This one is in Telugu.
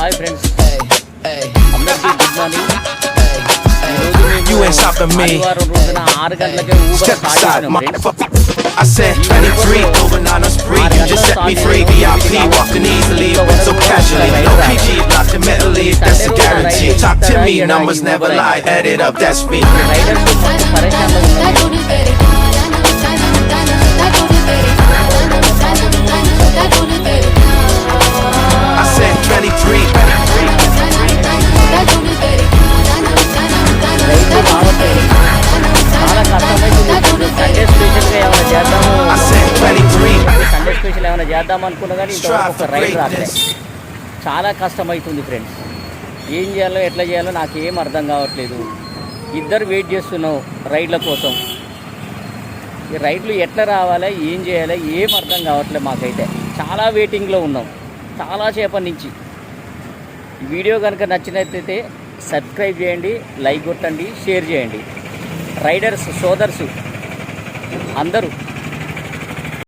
హాయ్ ఫ్రెండ్స్, అందరికీ good morning. You ain't stopping me. ఆదివారం రోజున 6 గంటలకే ఊబర్ Step స్టార్ట్ aside, చేసినాం friends. motherfucker. I said 23, moving on a spree. You just set me free. VIP, walking easily, went so casually. No PG, locked in mentally, that's a guarantee. Talk to me, numbers never lie. Add it up, that's me. Riders మంచి పరేషాన్లో ఉన్నారు. I said 23. రైతు కాబట్టి చాలా కష్టమైతుంది. సండే స్పెషల్గా ఏమైనా చేద్దాము, I said 23. సండే స్పెషల్ ఏమైనా చేద్దాం అనుకున్నా కానీ ఇంతవరకు ఒక రైడ్ రాలేదు. చాలా కష్టమవుతుంది ఫ్రెండ్స్. ఏం చేయాలో ఎట్లా చేయాలో నాకేం అర్థం కావట్లేదు. ఇద్దరు వెయిట్ చేస్తున్నాం రైడ్ల కోసం. ఈ రైడ్లు ఎట్లా రావాలా, ఏం చేయాలో ఏం అర్థం కావట్లేదు మాకైతే. చాలా వెయిటింగ్లో ఉన్నాం చాలాసేపటి నుంచి. ఈ వీడియో కనుక నచ్చినట్లయితే సబ్స్క్రైబ్ చేయండి, లైక్ కొట్టండి, షేర్ చేయండి. రైడర్స్ సోదర్సు అందరూ